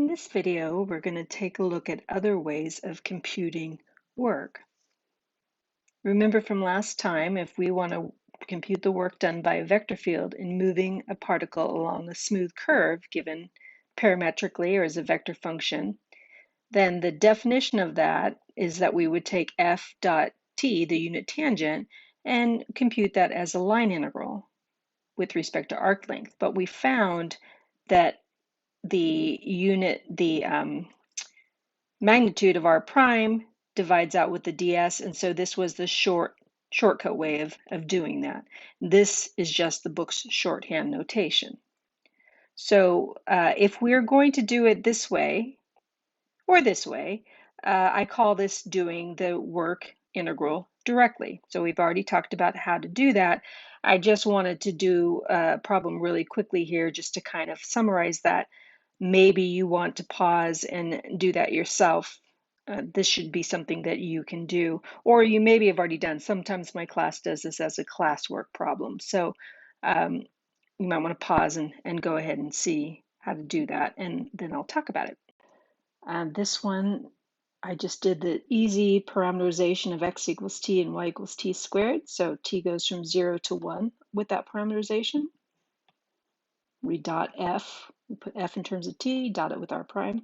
In this video, we're going to take a look at other ways of computing work. Remember from last time, if we want to compute the work done by a vector field in moving a particle along a smooth curve given parametrically or as a vector function, then the definition of that is that we would take f dot t, the unit tangent, and compute that as a line integral with respect to arc length. But we found that the magnitude of r prime divides out with the ds, and so this was the shortcut way of doing that. This is just the book's shorthand notation. So if we're going to do it this way or this way, I call this doing the work integral directly. So we've already talked about how to do that. I just wanted to do a problem really quickly here just to kind of summarize that. Maybe you want to pause and do that yourself. This should be something that you can do, or you maybe have already done. Sometimes my class does this as a classwork problem. So you might want to pause and go ahead and see how to do that, and then I'll talk about it. This one, I just did the easy parameterization of x equals t and y equals t squared. So t goes from 0 to 1 with that parameterization. We dot f, we put f in terms of t, dot it with r prime.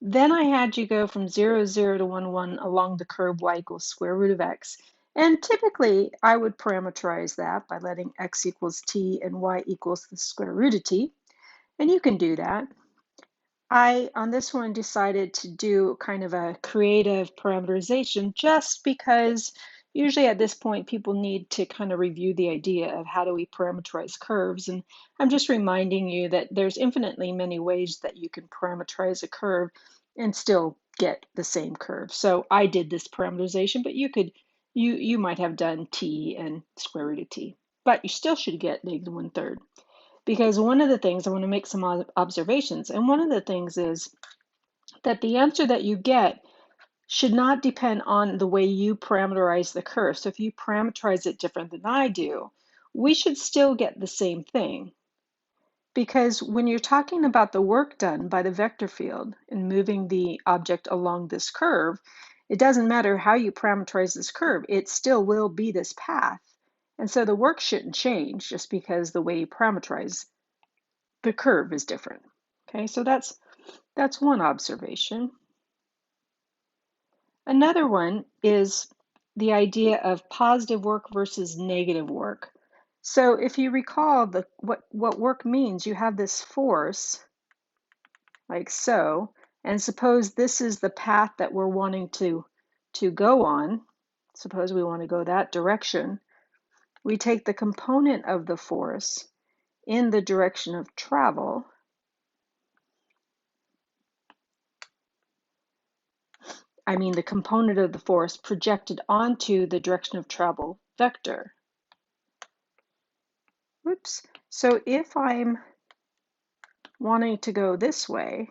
Then I had you go from 0, 0 to 1, 1 along the curve y equals square root of x. And typically, I would parameterize that by letting x equals t and y equals the square root of t. And you can do that. I, on this one, decided to do kind of a creative parameterization just because usually at this point people need to kind of review the idea of how do we parameterize curves. And I'm just reminding you that there's infinitely many ways that you can parameterize a curve and still get the same curve. So I did this parameterization, but you might have done t and square root of t, but you still should get -1/3. Because one of the things, I want to make some observations, and one of the things is that the answer that you get should not depend on the way you parameterize the curve. So if you parameterize it different than I do, we should still get the same thing. Because when you're talking about the work done by the vector field in moving the object along this curve, it doesn't matter how you parameterize this curve, it still will be this path. And so the work shouldn't change just because the way you parameterize the curve is different. Okay, so that's one observation. Another one is the idea of positive work versus negative work. So if you recall what work means, you have this force like so, and suppose this is the path that we're wanting to go on. Suppose we want to go that direction. We take the component of the force in the direction of travel, the component of the force projected onto the direction of travel vector. Whoops. So if I'm wanting to go this way,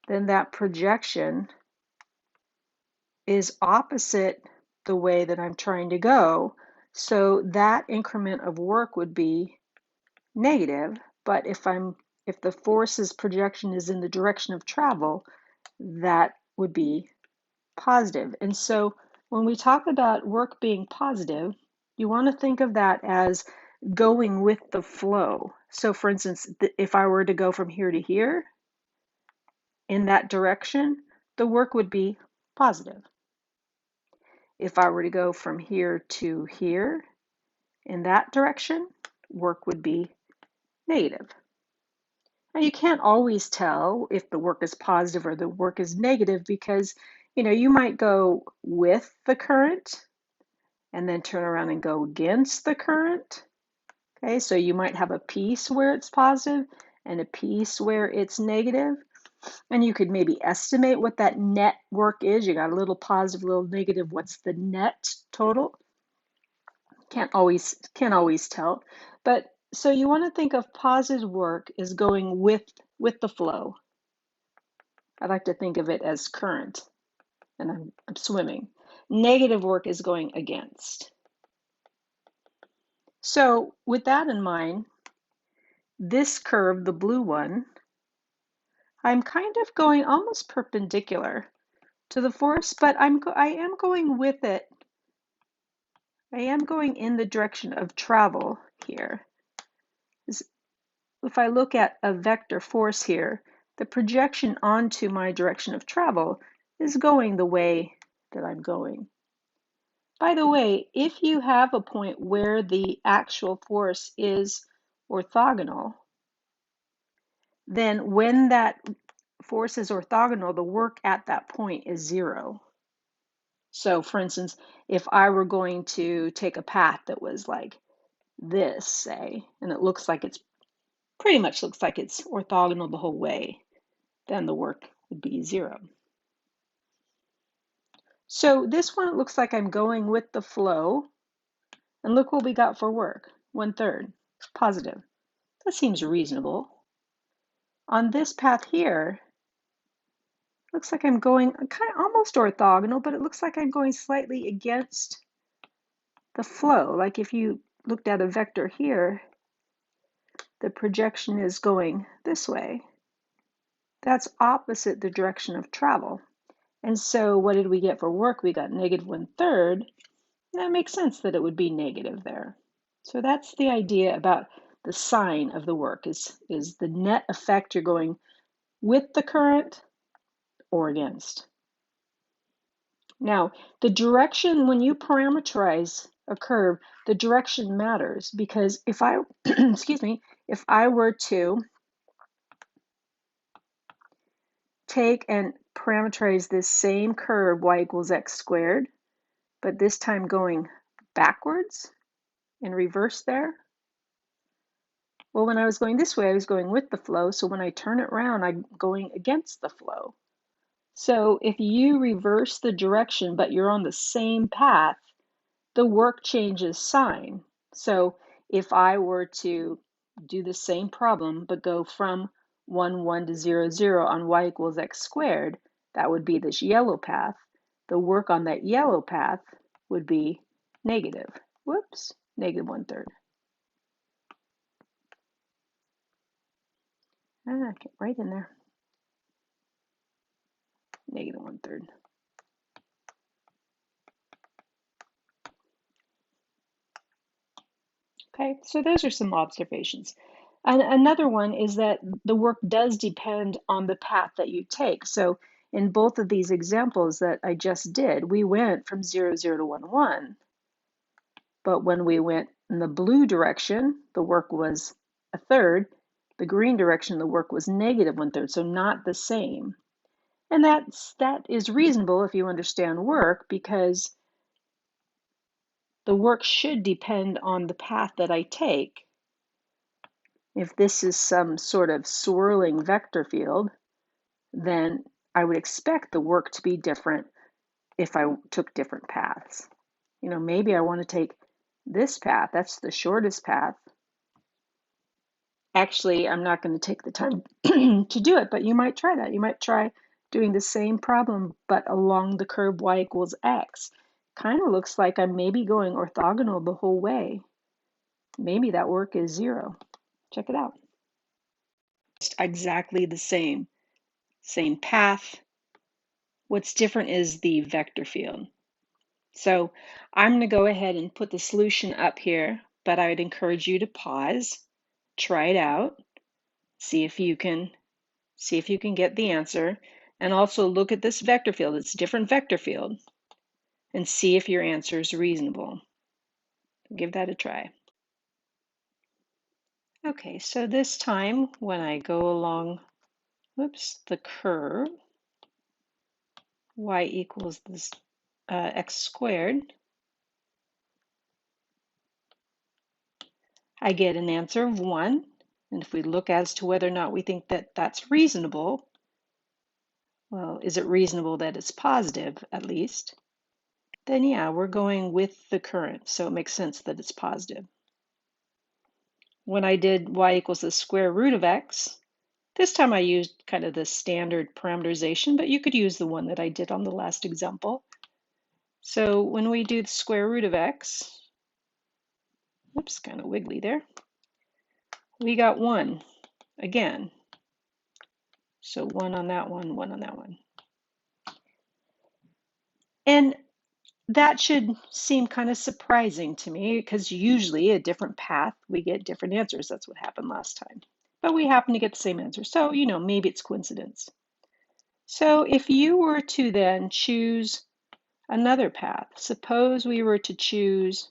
then that projection is opposite the way that I'm trying to go. So that increment of work would be negative, but if the force's projection is in the direction of travel, that would be positive. And so when we talk about work being positive, you want to think of that as going with the flow. So for instance, if I were to go from here to here in that direction, the work would be positive. If I were to go from here to here in that direction, work would be negative. Now you can't always tell if the work is positive or the work is negative because you might go with the current and then turn around and go against the current. Okay, so you might have a piece where it's positive and a piece where it's negative. And you could maybe estimate what that net work is. You got a little positive, a little negative. What's the net total? Can't always tell. But so you want to think of positive work as going with the flow. I like to think of it as current, and I'm swimming. Negative work is going against. So with that in mind, this curve, the blue one, I'm kind of going almost perpendicular to the force, but I am going with it. I am going in the direction of travel here. If I look at a vector force here, the projection onto my direction of travel is going the way that I'm going. By the way, if you have a point where the actual force is orthogonal, then when that force is orthogonal, the work at that point is zero. So for instance, if I were going to take a path that was like this, say, and it looks like it's pretty much looks like it's orthogonal the whole way, then the work would be zero. So this one, it looks like I'm going with the flow. And look what we got for work, 1/3, positive. That seems reasonable. On this path here, looks like I'm going kind of almost orthogonal, but it looks like I'm going slightly against the flow. Like if you looked at a vector here, the projection is going this way. That's opposite the direction of travel. And so what did we get for work? We got -1/3. That makes sense that it would be negative there. So that's the idea about the sign of the work is the net effect you're going with the current or against. Now, the direction, when you parameterize a curve, the direction matters because if I, excuse me, if I were to take and parameterize this same curve, y = x², but this time going backwards in reverse there, well, when I was going this way, I was going with the flow. So when I turn it around, I'm going against the flow. So if you reverse the direction, but you're on the same path, the work changes sign. So if I were to do the same problem, but go from 1, 1 to 0, 0 on y = x², that would be this yellow path. The work on that yellow path would be negative. Whoops, -1/3. Get right in there. -1/3. Okay, so those are some observations. And another one is that the work does depend on the path that you take. So in both of these examples that I just did, we went from 0, 0 to 1, 1. But when we went in the blue direction, the work was 1/3. The green direction, the work was -1/3, so not the same. And that is reasonable if you understand work, because the work should depend on the path that I take. If this is some sort of swirling vector field, then I would expect the work to be different if I took different paths. You know, maybe I want to take this path. That's the shortest path. Actually, I'm not going to take the time to do it, but you might try that. You might try doing the same problem, but along the curve y = x. Kind of looks like I'm maybe going orthogonal the whole way. Maybe that work is 0. Check it out. Just exactly the same path. What's different is the vector field. So I'm going to go ahead and put the solution up here, but I would encourage you to pause, try it out, see if you can get the answer, and also look at this vector field. It's a different vector field, and see if your answer is reasonable. Give that a try. Okay, so this time when I go along, the curve, y = this x², I get an answer of 1. And if we look as to whether or not we think that that's reasonable, well, is it reasonable that it's positive at least? Then yeah, we're going with the current, so it makes sense that it's positive. When I did y = the square root of x, this time I used kind of the standard parameterization, but you could use the one that I did on the last example. So when we do the square root of x, whoops, kind of wiggly there, we got 1 again. So 1 on that one, 1 on that one. And that should seem kind of surprising to me because usually a different path, we get different answers. That's what happened last time. But we happen to get the same answer. So, maybe it's coincidence. So if you were to then choose another path, suppose we were to choose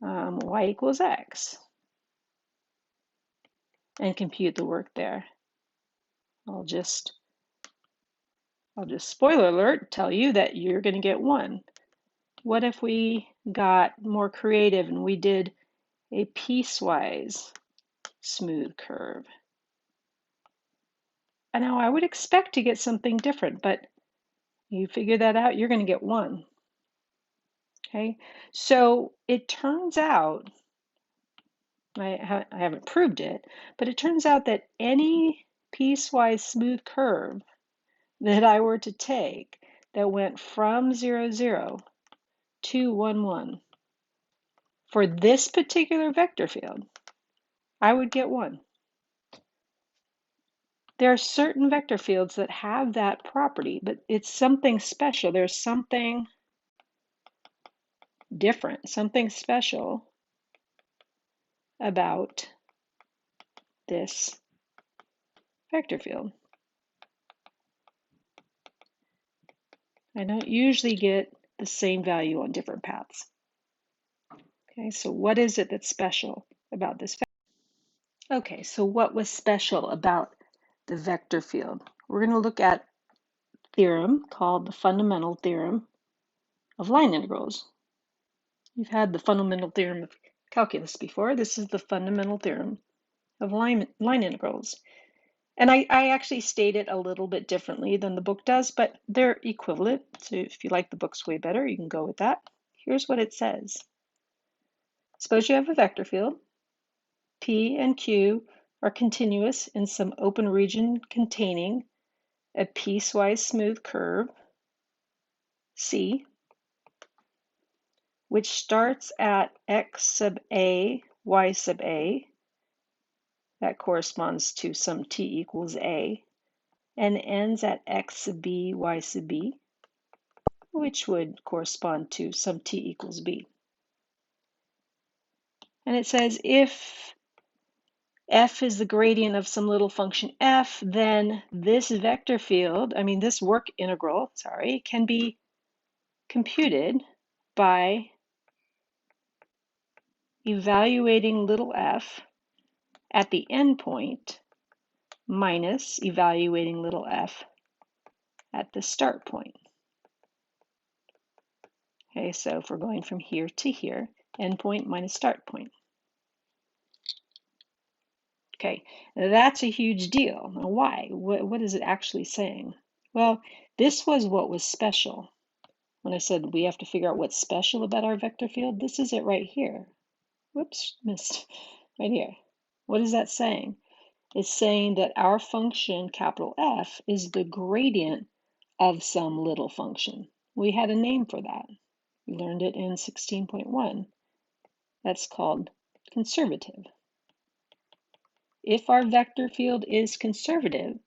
y equals x and compute the work there. I'll just spoiler alert, tell you that you're going to get 1. What if we got more creative and we did a piecewise smooth curve? And now I would expect to get something different, but you figure that out, you're going to get 1. Okay, so it turns out, I haven't proved it, but it turns out that any piecewise smooth curve that I were to take that went from 0, 0 to 1, 1, for this particular vector field, I would get 1. There are certain vector fields that have that property, but it's something special. There's something different, something special about this vector field. I don't usually get the same value on different paths. Okay, so what is it that's special about this vector? Okay, so what was special about the vector field? We're going to look at a theorem called the fundamental theorem of line integrals. You've had the fundamental theorem of calculus before. This is the fundamental theorem of line integrals. And I actually state it a little bit differently than the book does, but they're equivalent. So if you like the books way better, you can go with that. Here's what it says. Suppose you have a vector field. P and Q are continuous in some open region containing a piecewise smooth curve, C, which starts at x sub a, y sub a, that corresponds to some t equals a, and ends at x sub b, y sub b, which would correspond to some t equals b. And it says if f is the gradient of some little function f, then this vector field, this work integral, can be computed by evaluating little f at the endpoint minus evaluating little f at the start point. Okay, so if we're going from here to here, endpoint minus start point. Okay, that's a huge deal. Now why? What is it actually saying? Well, this was what was special. When I said we have to figure out what's special about our vector field, this is it right here. Whoops, missed. Right here. What is that saying? It's saying that our function, capital F, is the gradient of some little function. We had a name for that. We learned it in 16.1. That's called conservative. If our vector field is conservative,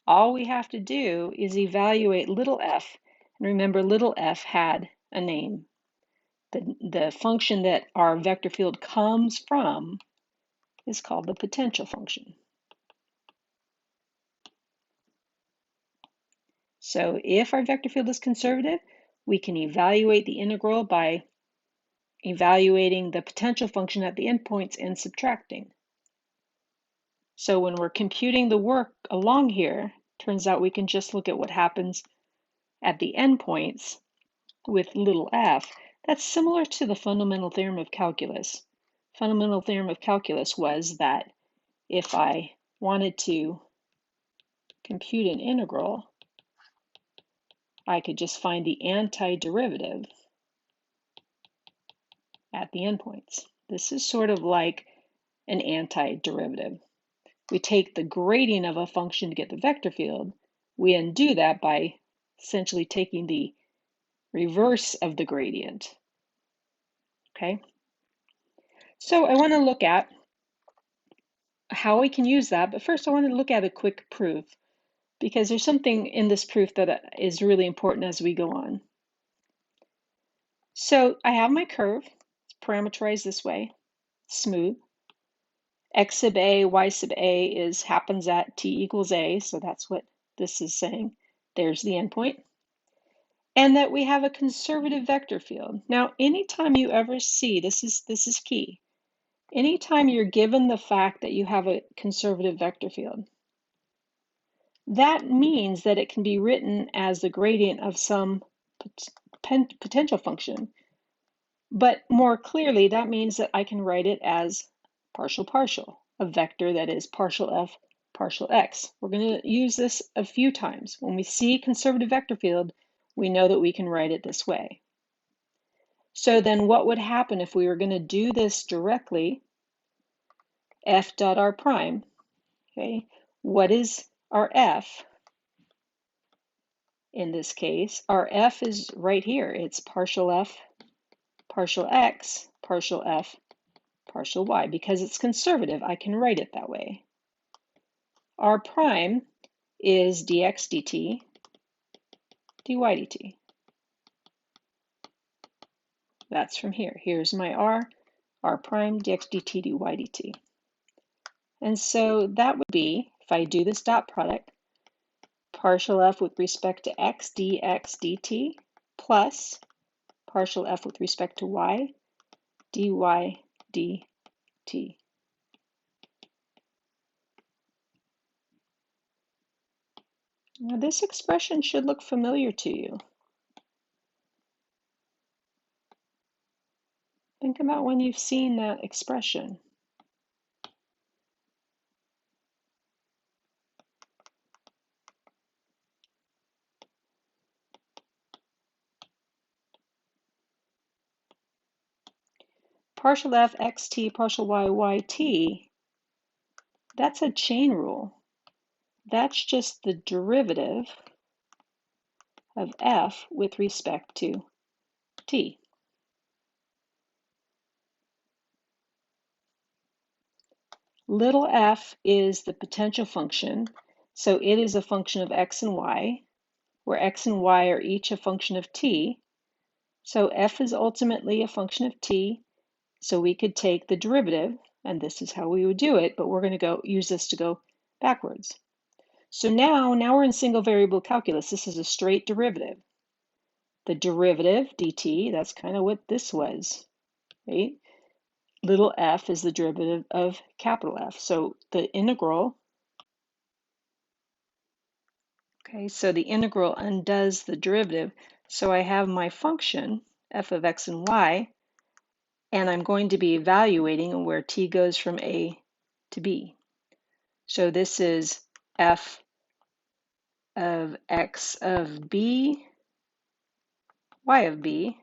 all we have to do is evaluate little f. And remember, little f had a name. The function that our vector field comes from is called the potential function. So if our vector field is conservative, we can evaluate the integral by evaluating the potential function at the endpoints and subtracting. So when we're computing the work along here, turns out we can just look at what happens at the endpoints with little f. That's similar to the fundamental theorem of calculus. Fundamental theorem of calculus was that if I wanted to compute an integral, I could just find the antiderivative at the endpoints. This is sort of like an antiderivative. We take the gradient of a function to get the vector field. We undo that by essentially taking the reverse of the gradient. Okay? So I want to look at how we can use that, but first I want to look at a quick proof. because there's something in this proof that is really important as we go on. So I have my curve. It's parameterized this way, smooth. X sub a, y sub a happens at t equals a, so that's what this is saying. There's the endpoint. And that we have a conservative vector field. Now, anytime you ever see, this is key, anytime you're given the fact that you have a conservative vector field, that means that it can be written as the gradient of some potential function. But more clearly, that means that I can write it as partial, a vector that is partial f, partial x. We're going to use this a few times. When we see conservative vector field, we know that we can write it this way. So then what would happen if we were going to do this directly? F dot r prime, okay? What is our f? In this case, our f is right here. It's partial f, partial x, partial f, partial y. Because it's conservative, I can write it that way. R prime is dx dt, dy dt. That's from here. Here's my r prime, dx dt, dy dt. And so that would be, if I do this dot product, partial f with respect to x dx dt plus partial f with respect to y dy dt. Now this expression should look familiar to you. Think about when you've seen that expression. Partial f xt, partial y yt, that's a chain rule. That's just the derivative of f with respect to t. Little f is the potential function, so it is a function of x and y, where x and y are each a function of t. So f is ultimately a function of t, so we could take the derivative, and this is how we would do it, but we're going to use this to go backwards. So now we're in single variable calculus. This is a straight derivative. The derivative, dt, that's kind of what this was, right? Little f is the derivative of capital F. So the integral, okay, so the integral undoes the derivative. So I have my function, f of x and y, and I'm going to be evaluating where t goes from a to b. So this is f of x of b, y of b,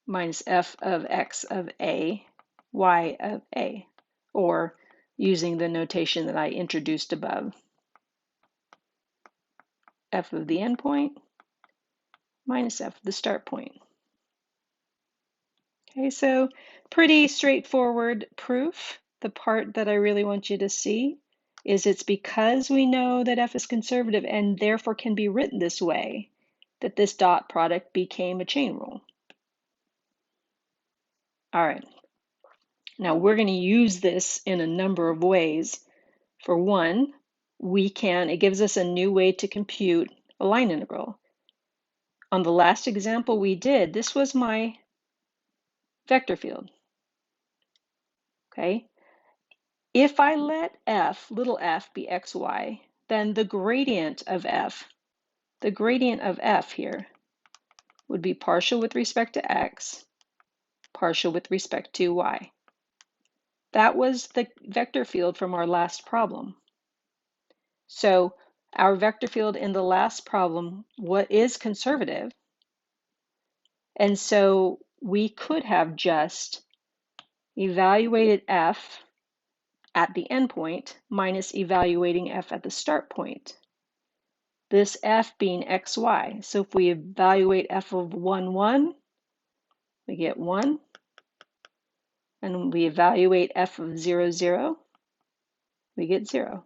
minus f of x of a, y of a, or using the notation that I introduced above, f of the endpoint minus f of the start point. Okay, so pretty straightforward proof. The part that I really want you to see is it's because we know that f is conservative and therefore can be written this way that this dot product became a chain rule. All right, now we're going to use this in a number of ways. For one, it gives us a new way to compute a line integral. On the last example we did, this was my vector field, okay? If I let f, little f, be xy, then the gradient of f here would be partial with respect to x, partial with respect to y. That was the vector field from our last problem. So our vector field in the last problem, what is conservative? And so we could have just evaluated f at the endpoint minus evaluating f at the start point. This f being xy. So if we evaluate f of 1, 1, we get 1. And we evaluate f of 0, 0, we get 0.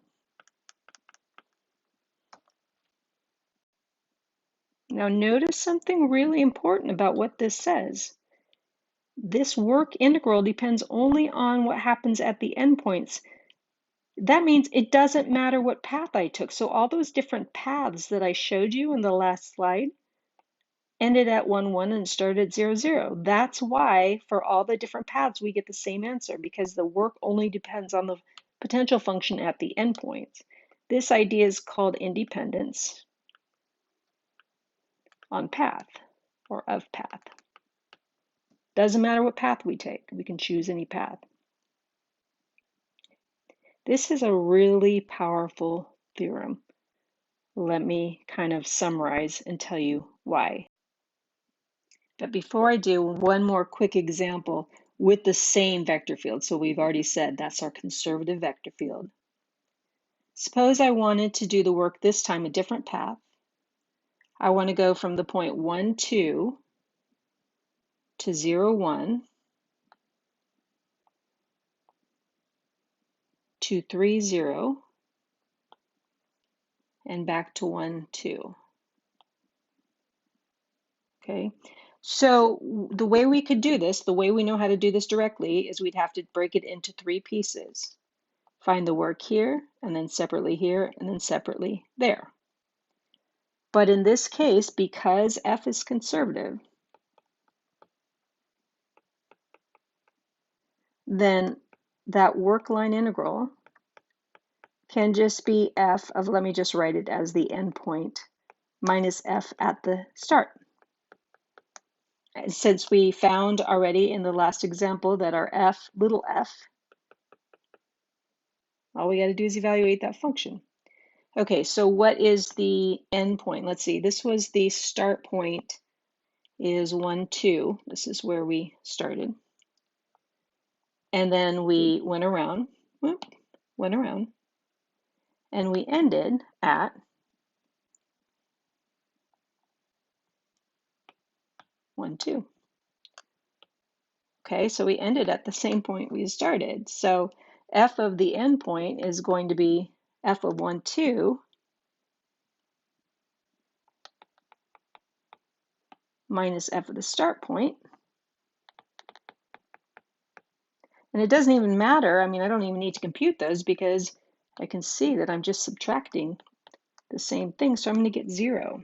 Now notice something really important about what this says. This work integral depends only on what happens at the endpoints. That means it doesn't matter what path I took. So all those different paths that I showed you in the last slide ended at 1, 1 and started at 0, 0. That's why for all the different paths we get the same answer, because the work only depends on the potential function at the endpoints. This idea is called independence on path or of path. Doesn't matter what path we take, we can choose any path. This is a really powerful theorem. Let me kind of summarize and tell you why. But before I do, one more quick example with the same vector field. So we've already said that's our conservative vector field. Suppose I wanted to do the work this time a different path. I want to go from the point 1, 2 to 0, 1 to 3, 0 and back to 1, 2. Okay, so the way we could do this, the way we know how to do this directly, is we'd have to break it into 3 pieces. Find the work here, and then separately here, and then separately there. But in this case, because f is conservative, then that work line integral can just be f of, let me just write it as the endpoint, minus f at the start. Since we found already in the last example that our f, little f, all we got to do is evaluate that function. Okay, so what is the endpoint? Let's see, this was the start point is 1, 2. This is where we started. And then we went around, and we ended at 1, 2. Okay, so we ended at the same point we started. So f of the endpoint is going to be f of 1, 2 minus f of the start point. And it doesn't even matter. I mean, I don't even need to compute those because I can see that I'm just subtracting the same thing. So I'm going to get 0.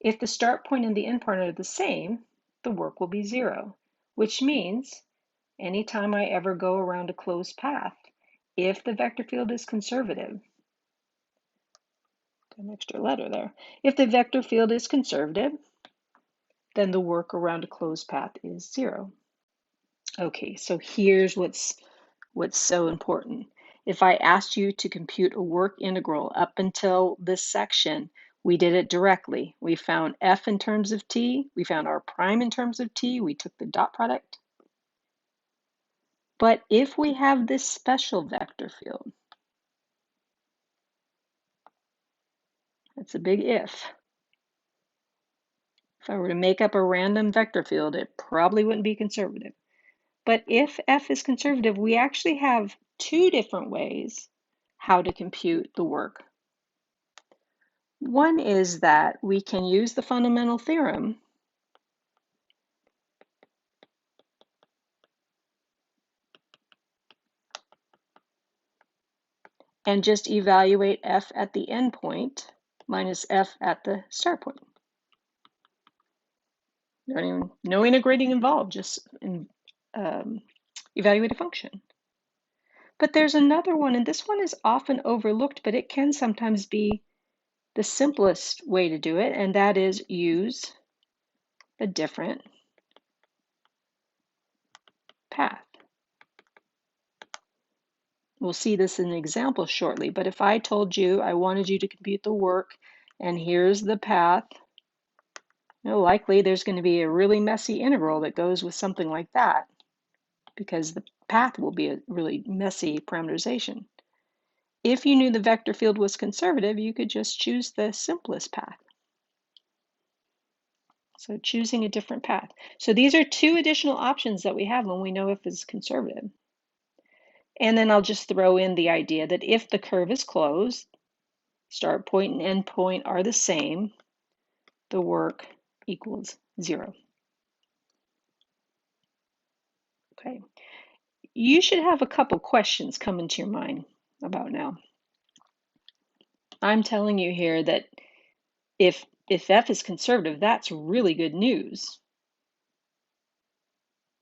If the start point and the end point are the same, the work will be 0, which means anytime I ever go around a closed path, if the vector field is conservative, an extra letter there, if the vector field is conservative, then the work around a closed path is 0. Okay, so here's what's so important. If I asked you to compute a work integral up until this section, we did it directly. We found f in terms of t, we found our prime in terms of t, we took the dot product. But if we have this special vector field, that's a big if. If I were to make up a random vector field, it probably wouldn't be conservative. But if f is conservative, we actually have 2 different ways how to compute the work. One is that we can use the fundamental theorem and just evaluate f at the endpoint minus f at the start point. No integrating involved, just evaluate a function. But there's another one, and this one is often overlooked, but it can sometimes be the simplest way to do it, and that is use a different path. We'll see this in an example shortly, but if I told you I wanted you to compute the work, and here's the path, likely there's going to be a really messy integral that goes with something like that, because the path will be a really messy parameterization. If you knew the vector field was conservative, you could just choose the simplest path. So choosing a different path. So these are 2 additional options that we have when we know if it's conservative. And then I'll just throw in the idea that if the curve is closed, start point and end point are the same, the work equals 0. Okay. You should have a couple questions come into your mind about now. I'm telling you here that if f is conservative, that's really good news.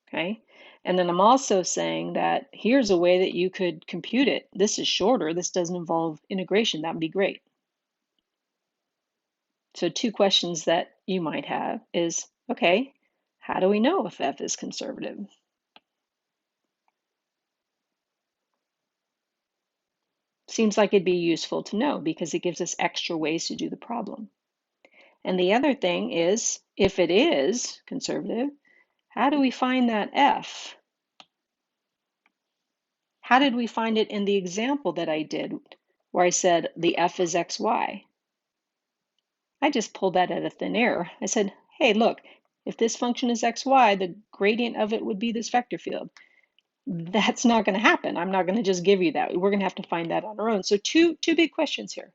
Okay. And then I'm also saying that here's a way that you could compute it. This is shorter. This doesn't involve integration. That would be great. So two questions that you might have is, okay, how do we know if f is conservative? Seems like it'd be useful to know because it gives us extra ways to do the problem. And the other thing is, if it is conservative, how do we find that f? How did we find it in the example that I did where I said the f is xy? I just pulled that out of thin air. I said, hey, look, if this function is xy, the gradient of it would be this vector field. That's not going to happen. I'm not going to just give you that. We're going to have to find that on our own. So two big questions here.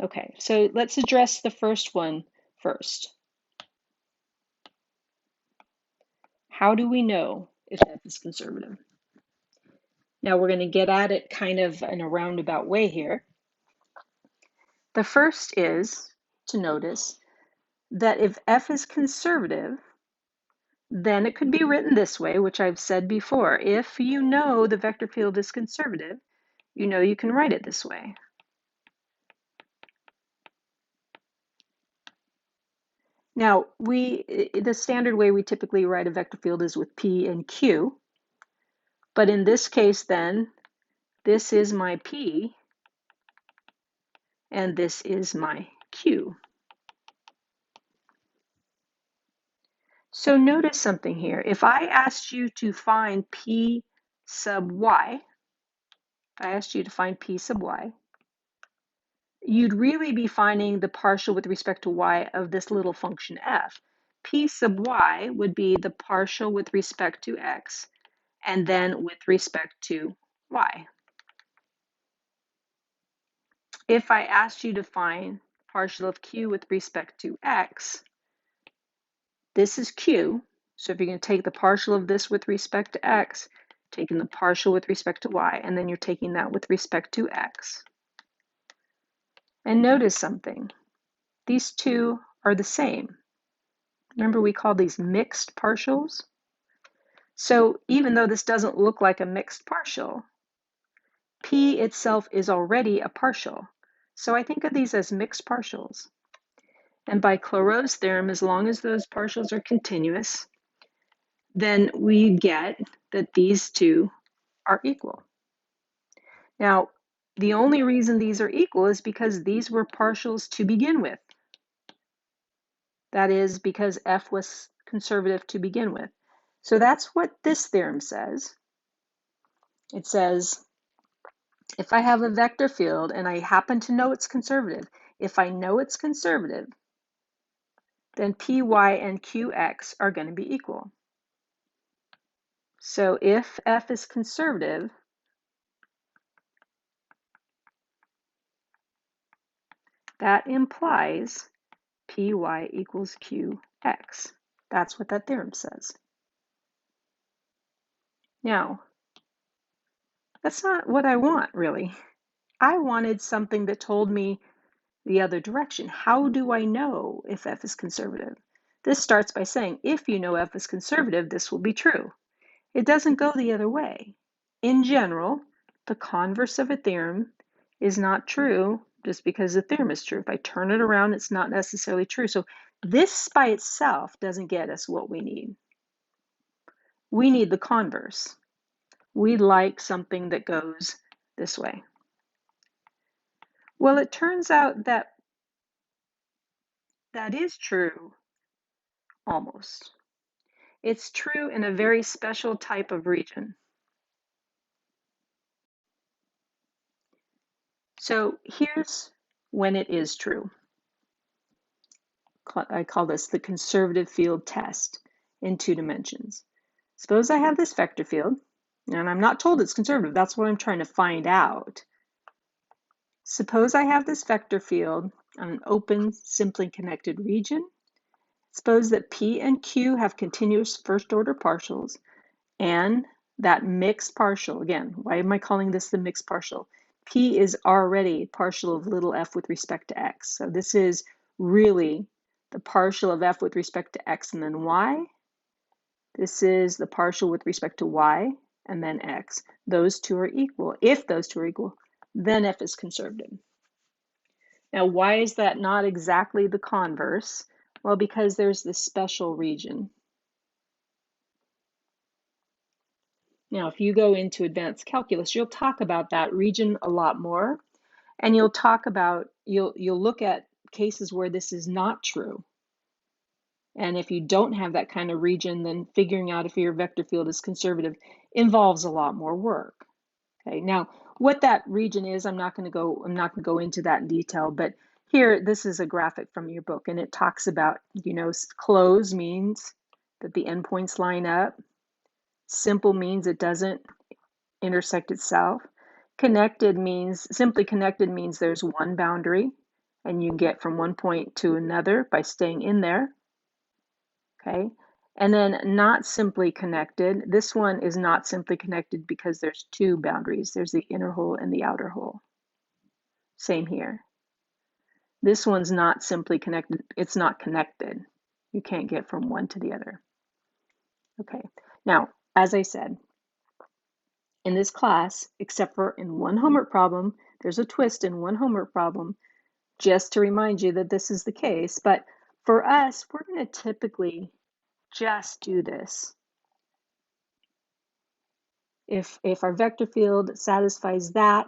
Okay, so let's address the first one first. How do we know if f is conservative? Now we're going to get at it kind of in a roundabout way here. The first is to notice that if f is conservative, then it could be written this way, which I've said before. If you know the vector field is conservative, you know you can write it this way. Now, the standard way we typically write a vector field is with P and Q. But in this case, then, this is my P, and this is my Q. So notice something here. If I asked you to find P sub y, you'd really be finding the partial with respect to y of this little function f. P sub y would be the partial with respect to x, and then with respect to y. If I asked you to find partial of q with respect to x, this is q. So if you're going to take the partial of this with respect to x, taking the partial with respect to y, and then you're taking that with respect to x. And notice something. These two are the same. Remember we call these mixed partials? So even though this doesn't look like a mixed partial, p itself is already a partial. So I think of these as mixed partials. And by Clairaut's theorem, as long as those partials are continuous, then we get that these two are equal. Now, the only reason these are equal is because these were partials to begin with. That is because f was conservative to begin with. So that's what this theorem says. It says, if I have a vector field and I happen to know it's conservative, if I know it's conservative, then py and qx are going to be equal. So if f is conservative, that implies py equals qx. That's what that theorem says. Now, that's not what I want, really. I wanted something that told me the other direction. How do I know if f is conservative? This starts by saying, if you know f is conservative, this will be true. It doesn't go the other way. In general, the converse of a theorem is not true just because the theorem is true. If I turn it around, it's not necessarily true. So this by itself doesn't get us what we need. We need the converse. We like something that goes this way. Well, it turns out that that is true, almost. It's true in a very special type of region. So here's when it is true. I call this the conservative field test in 2 dimensions. Suppose I have this vector field, And I'm not told it's conservative. That's what I'm trying to find out. Suppose I have this vector field on an open, simply connected region. Suppose that P and Q have continuous first-order partials, and that mixed partial, again, why am I calling this the mixed partial? P is already partial of little f with respect to x. So this is really the partial of f with respect to x and then y. This is the partial with respect to y and then x. Those two are equal. If those two are equal, then f is conservative. Now, why is that not exactly the converse? Well, because there's this special region. Now, if you go into advanced calculus, you'll talk about that region a lot more, and you'll look at cases where this is not true. And if you don't have that kind of region, then figuring out if your vector field is conservative involves a lot more work. Okay, now what that region is, I'm not going to go into that in detail, but here, this is a graphic from your book, and it talks about, closed means that the endpoints line up. Simple means it doesn't intersect itself. Simply connected means there's one boundary, and you get from one point to another by staying in there. Okay, and then not simply connected. This one is not simply connected because there's two boundaries. There's the inner hole and the outer hole. Same here. This one's not simply connected. It's not connected. You can't get from one to the other. Okay, now, as I said, in this class, except for in one homework problem, there's a twist in one homework problem, just to remind you that this is the case. But for us, we're going to typically just do this. If our vector field satisfies that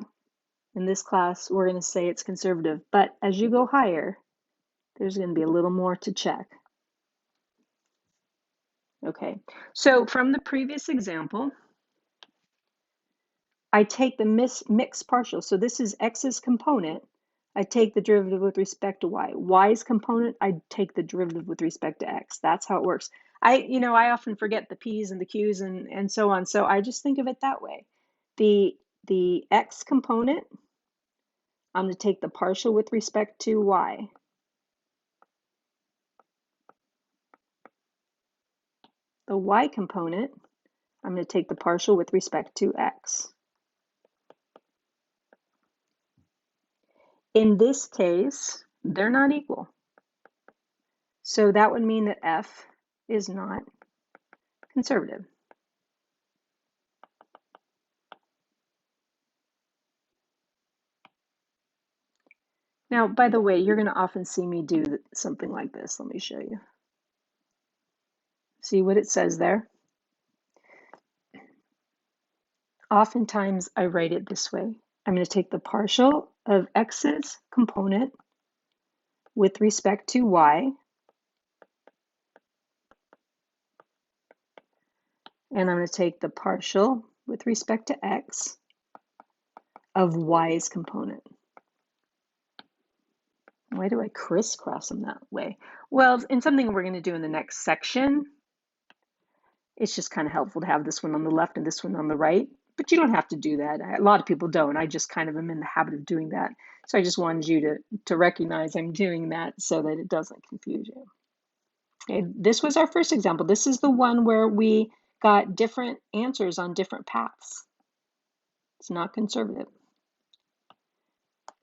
in this class, we're going to say it's conservative. But as you go higher, there's going to be a little more to check. Okay, so from the previous example, I take the mixed partial. So this is x's component. I take the derivative with respect to y. Y's component, I take the derivative with respect to x. That's how it works. I often forget the p's and the q's and so on. So I just think of it that way. The x component, I'm going to take the partial with respect to y. The y component, I'm going to take the partial with respect to x. In this case, they're not equal. So that would mean that f is not conservative. Now, by the way, you're going to often see me do something like this. Let me show you. See what it says there? Oftentimes, I write it this way. I'm going to take the partial of x's component with respect to y, and I'm going to take the partial with respect to x of y's component. Why do I crisscross them that way? Well, in something we're going to do in the next section, it's just kind of helpful to have this one on the left and this one on the right, but you don't have to do that. A lot of people don't. I just kind of am in the habit of doing that. So I just wanted you to recognize I'm doing that so that it doesn't confuse you. Okay, this was our first example. This is the one where we got different answers on different paths. It's not conservative.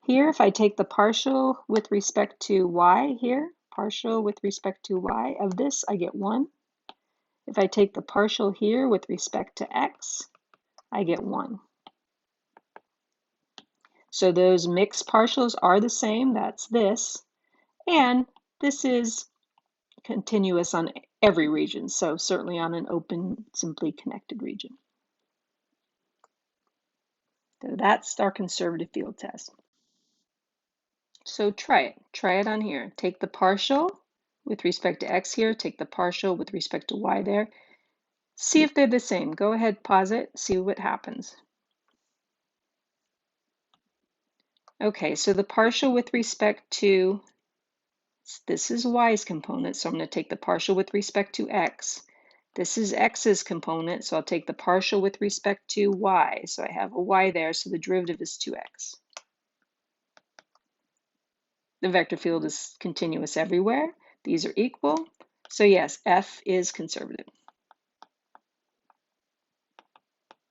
Here, if I take the partial with respect to y here, partial with respect to y of this, I get 1. If I take the partial here with respect to x, I get 1. So those mixed partials are the same, that's this, and this is continuous on every region, so certainly on an open, simply connected region. So that's our conservative field test. So try it on here. Take the partial with respect to x here, take the partial with respect to y there. See if they're the same. Go ahead, pause it, see what happens. Okay, so the partial with respect to, this is y's component, so I'm going to take the partial with respect to x. This is x's component, so I'll take the partial with respect to y. So I have a y there, so the derivative is 2x. The vector field is continuous everywhere. These are equal. So yes, f is conservative.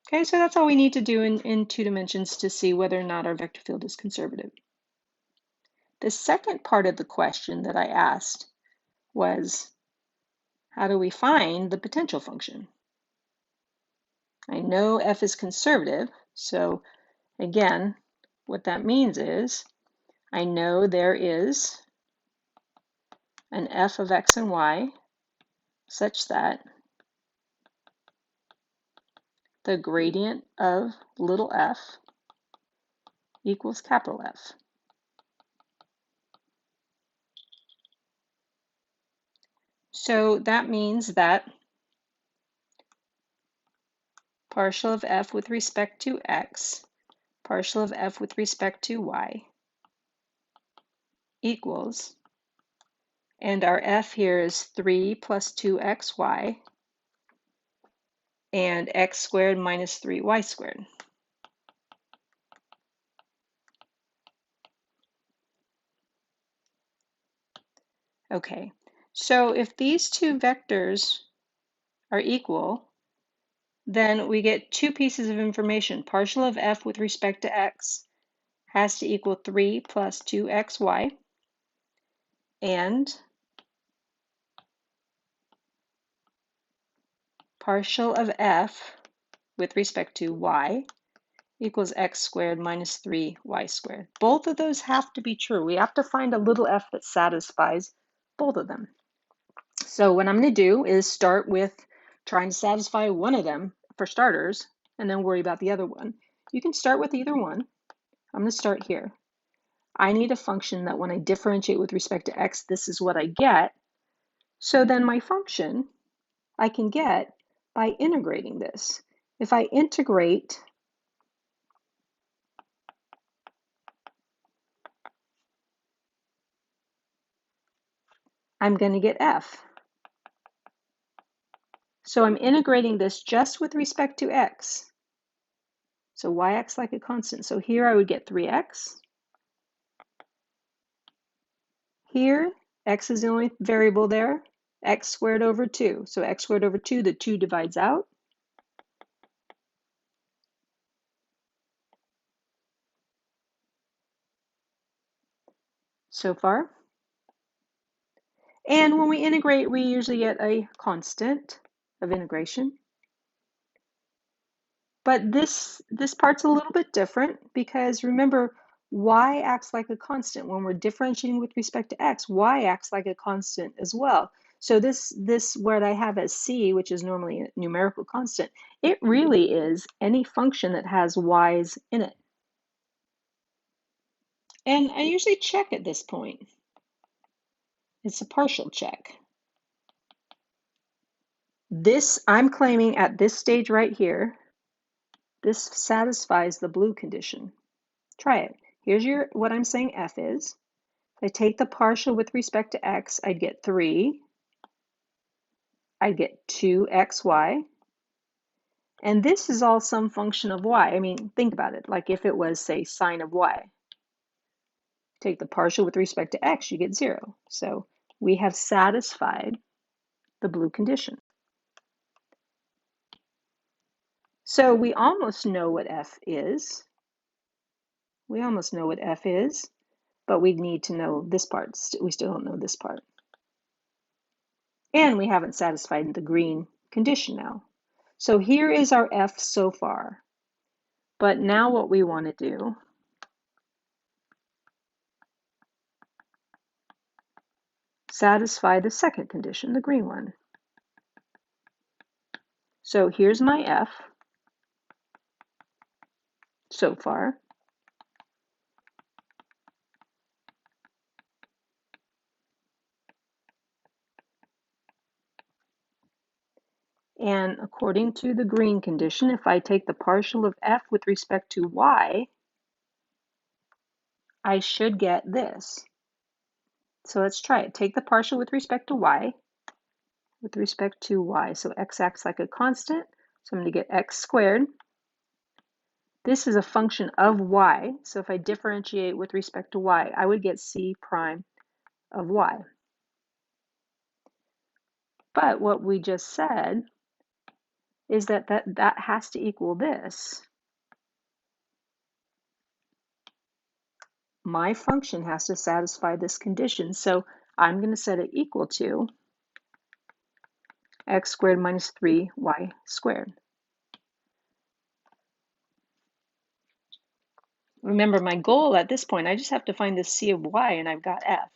Okay, so that's all we need to do in 2 dimensions to see whether or not our vector field is conservative. The second part of the question that I asked was, how do we find the potential function? I know f is conservative, so again, what that means is I know there is an f of x and y such that the gradient of little f equals capital F. So that means that partial of f with respect to x, partial of f with respect to y equals, and our f here is 3 plus 2xy, and x squared minus 3y squared. Okay, so if these two vectors are equal, then we get 2 pieces of information. Partial of f with respect to x has to equal 3 plus 2xy, and partial of f with respect to y equals x squared minus 3y squared. Both of those have to be true. We have to find a little f that satisfies both of them. So what I'm going to do is start with trying to satisfy one of them for starters, and then worry about the other one. You can start with either one. I'm going to start here. I need a function that when I differentiate with respect to x, this is what I get. So then my function I can get by integrating this. If I integrate I'm going to get f. So I'm integrating this just with respect to x. So y acts like a constant. So here I would get 3x. Here, x is the only variable there. X squared over 2. So x squared over 2, the 2 divides out. So far. And when we integrate, we usually get a constant of integration. But this part's a little bit different because remember, y acts like a constant. When we're differentiating with respect to x, y acts like a constant as well. So this what I have as c, which is normally a numerical constant, it really is any function that has y's in it. And I usually check at this point. It's a partial check. This, I'm claiming at this stage right here, this satisfies the blue condition. Try it. Here's what I'm saying f is. If I take the partial with respect to x, I'd get 3. I'd get 2xy. And this is all some function of y. I mean, think about it. Like if it was, say, sine of y. Take the partial with respect to x, you get 0. So we have satisfied the blue condition. So we almost know what f is. We almost know what f is, but we need to know this part. We still don't know this part. And we haven't satisfied the green condition now. So here is our f so far. But now what we want to do satisfy the second condition, the green one. So here's my f so far. And according to the green condition, if I take the partial of f with respect to y, I should get this. So let's try it. Take the partial with respect to y. with respect to y. So x acts like a constant, so I'm going to get x squared. This is a function of y, so if I differentiate with respect to y, I would get c prime of y. But what we just said is that has to equal this. My function has to satisfy this condition, so I'm going to set it equal to x squared minus 3y squared. Remember, my goal at this point, I just have to find the c of y, and I've got f.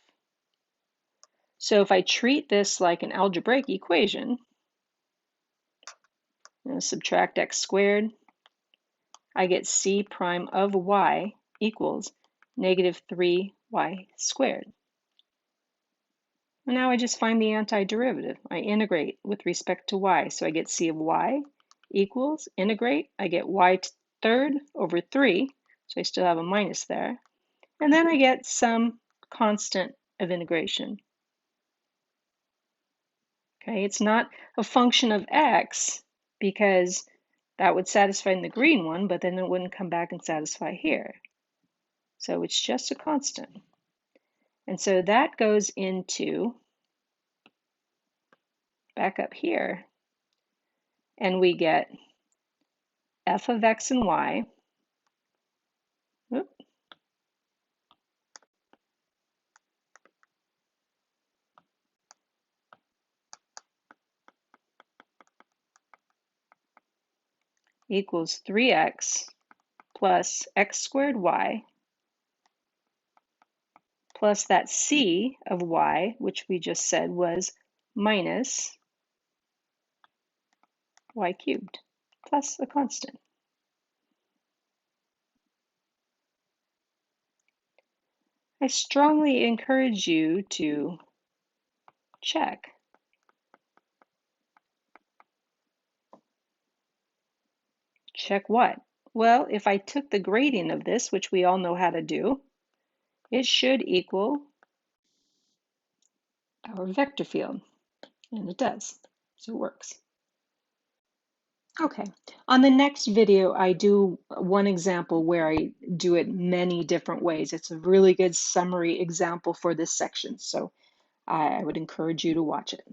So if I treat this like an algebraic equation, I'm going to subtract x squared, I get c prime of y equals negative 3y squared. And now I just find the antiderivative. I integrate with respect to y, so I get c of y equals, integrate, I get y third over 3, so I still have a minus there. And then I get some constant of integration. Okay, it's not a function of x because that would satisfy in the green one, but then it wouldn't come back and satisfy here. So it's just a constant. And so that goes into back up here, and we get f of x and y equals 3x plus x squared y plus that c of y, which we just said was minus y cubed, plus a constant. I strongly encourage you to check. Check what? Well, if I took the gradient of this, which we all know how to do, it should equal our vector field, and it does, so it works. Okay, on the next video, I do one example where I do it many different ways. It's a really good summary example for this section, so I would encourage you to watch it.